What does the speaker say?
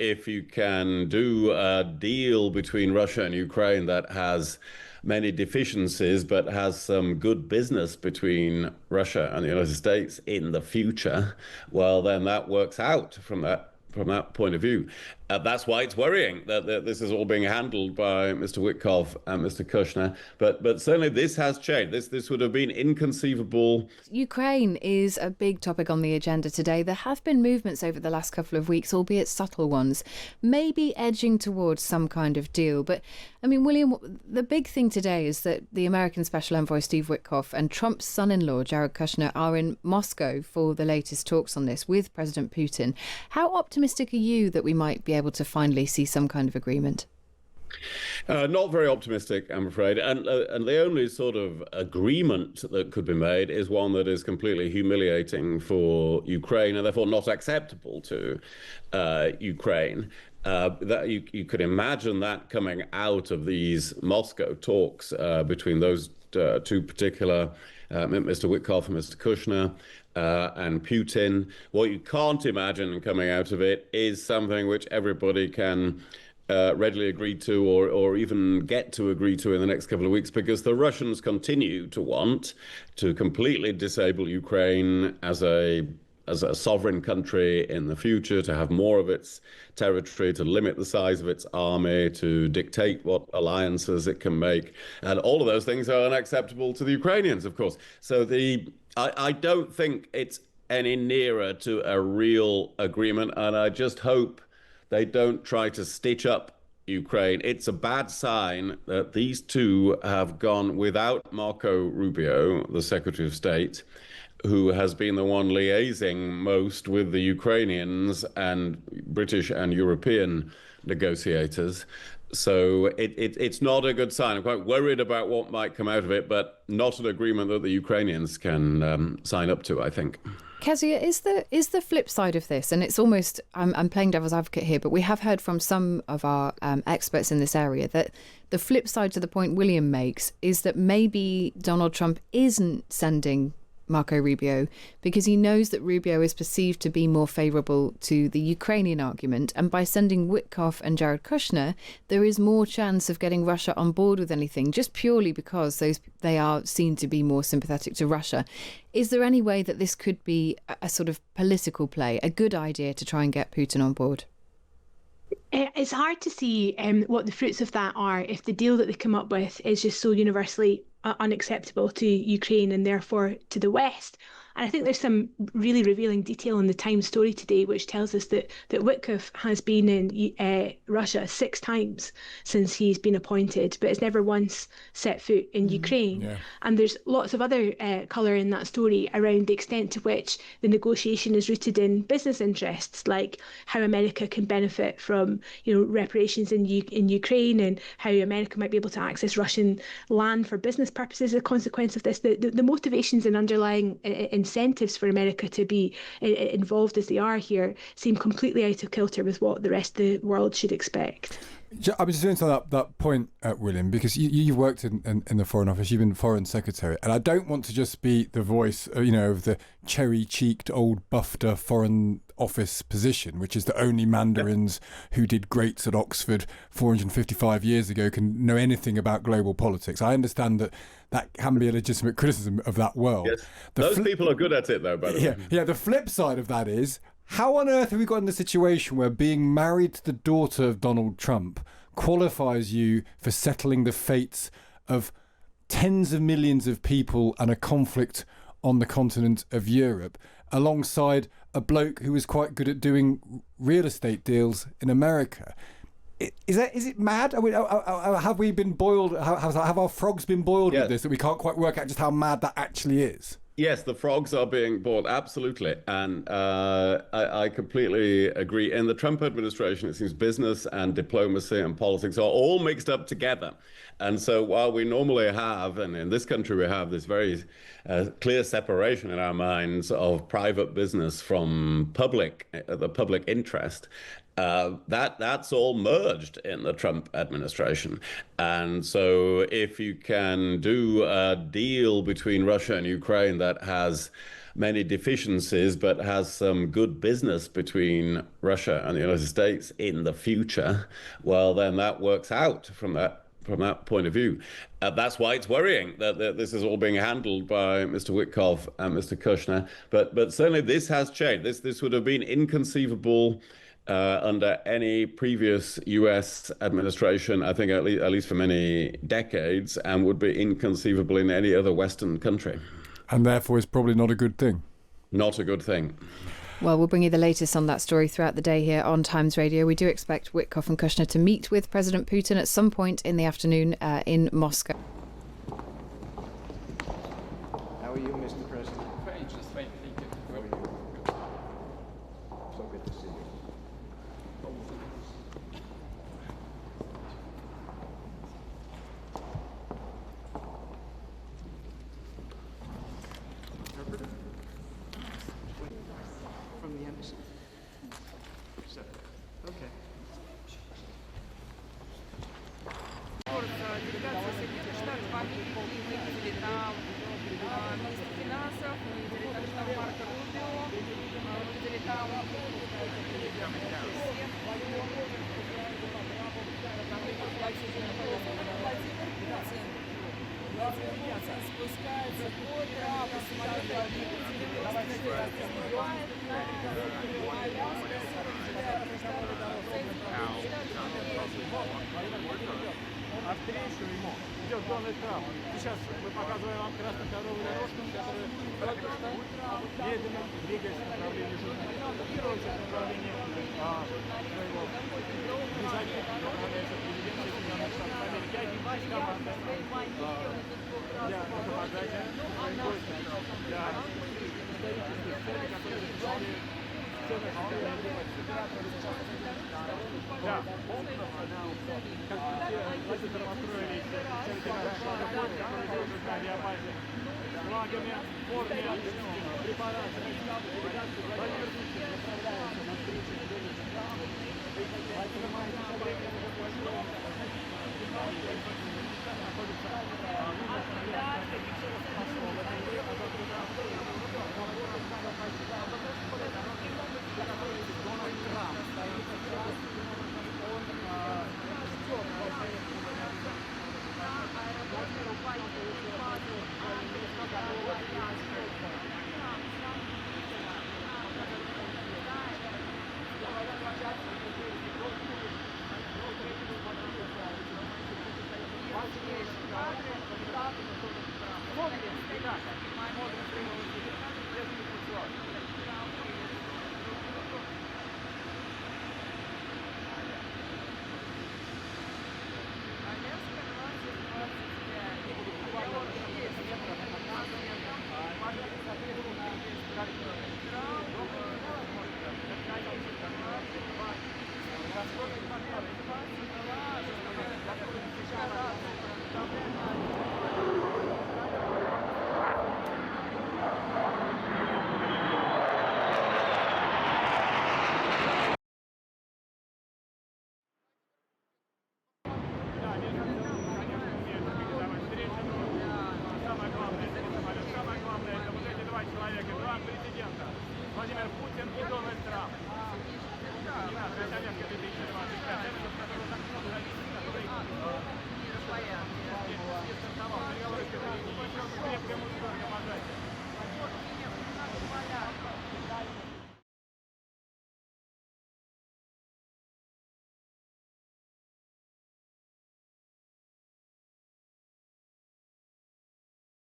if you can do a deal between Russia and Ukraine that has many deficiencies but has some good business between Russia and the United States in the future, well, then that works out from that point of view. That's why it's worrying that this is all being handled by Mr. Witkoff and Mr. Kushner. But certainly this has changed. This would have been inconceivable. Ukraine is a big topic on the agenda today. There have been movements over the last couple of weeks, albeit subtle ones, maybe edging towards some kind of deal. But I mean, William, the big thing today is that the American Special Envoy Steve Witkoff and Trump's son-in-law Jared Kushner are in Moscow for the latest talks on this with President Putin. How optimistic are you that we might be able to finally see some kind of agreement? Not very optimistic, I'm afraid. And the only sort of agreement that could be made is one that is completely humiliating for Ukraine and therefore not acceptable to Ukraine. That you could imagine that coming out of these Moscow talks between those two particular, Mr. Witkoff and Mr. Kushner, and Putin. What you can't imagine coming out of it is something which everybody can readily agree to or even get to agree to in the next couple of weeks, because the Russians continue to want to completely disable Ukraine as a sovereign country in the future, to have more of its territory, to limit the size of its army, to dictate what alliances it can make. And all of those things are unacceptable to the Ukrainians, of course. So I don't think it's any nearer to a real agreement, and I just hope they don't try to stitch up Ukraine. It's a bad sign that these two have gone without Marco Rubio, the Secretary of State, who has been the one liaising most with the Ukrainians and British and European negotiators. So it's not a good sign. I'm quite worried about what might come out of it, but not an agreement that the Ukrainians can sign up to, I think. Kezia, is the flip side of this, and it's almost, I'm playing devil's advocate here, but we have heard from some of our experts in this area that the flip side to the point William makes is that maybe Donald Trump isn't sending Marco Rubio because he knows that Rubio is perceived to be more favourable to the Ukrainian argument, and by sending Witkoff and Jared Kushner there is more chance of getting Russia on board with anything, just purely because they are seen to be more sympathetic to Russia. Is there any way that this could be a sort of political play, a good idea to try and get Putin on board? It's hard to see what the fruits of that are if the deal that they come up with is just so universally unacceptable to Ukraine and therefore to the West. And I think there's some really revealing detail in the Times story today, which tells us that Witkoff has been in Russia 6 times since he's been appointed, but has never once set foot in Ukraine. Yeah. And there's lots of other colour in that story around the extent to which the negotiation is rooted in business interests, like how America can benefit from, reparations in Ukraine, and how America might be able to access Russian land for business purposes as a consequence of this. The motivations and underlying incentives for America to be involved as they are here seem completely out of kilter with what the rest of the world should expect. I was just doing something that point, William, because you've worked in the Foreign Office, you've been Foreign Secretary, and I don't want to just be the voice, of the cherry-cheeked old buffer Foreign Office position, which is that only mandarins who did greats at Oxford 455 years ago can know anything about global politics. I understand that can be a legitimate criticism of that world. Yes. Those people are good at it, though, by the way. Yeah, the flip side of that is, how on earth have we got in the situation where being married to the daughter of Donald Trump qualifies you for settling the fates of tens of millions of people and a conflict on the continent of Europe, alongside a bloke who was quite good at doing real estate deals in America? Is it mad? Have we been boiled? Have our frogs been boiled with this, that we can't quite work out just how mad that actually is? Yes, the frogs are being boiled, absolutely. And I completely agree. In the Trump administration, it seems business and diplomacy and politics are all mixed up together. And so while we normally have, and in this country we have this very clear separation in our minds of private business from the public interest, that's all merged in the Trump administration. And so if you can do a deal between Russia and Ukraine that has many deficiencies, but has some good business between Russia and the United States in the future, well, then that works out from that point of view. That's why it's worrying that this is all being handled by Mr. Witkoff and Mr. Kushner. But certainly this has changed. This would have been inconceivable under any previous U.S. administration, I think at least for many decades, and would be inconceivable in any other Western country. And therefore is probably not a good thing. Not a good thing. Well, we'll bring you the latest on that story throughout the day here on Times Radio. We do expect Witkoff and Kushner to meet with President Putin at some point in the afternoon in Moscow. How are you, Mr. President? Fine, just fine. Thank you. How are you? So good to see you. From the embassy. So, okay. Делегация Соединенных Штатов Америки, мы видели там министра финансов, мы видели там штаб Марко Рубио, мы видели там Путин спускается по трапу самолета Навстречу ему идет Дональд Трамп. Сейчас мы показываем вам красно-коровую дорожку, которая медленно двигается в направлении журналистов, в направлении своего независимого направляется президента Соединенных Штатов Америки. Один из команд для пропаганда своих гостей, для исторических целей, которые заключали в целях да, как те которые построились чемпионат шлагбаум, которые держат на авиабазе, флагами, в форме, препаратами, военные направляются на встречу с Дональдом Трампом. Занимается со временем захваченным находится Дональд Трамп стоит сейчас, он ждет Смотрим, ребята, смотрим прямой эфир, без имитационных.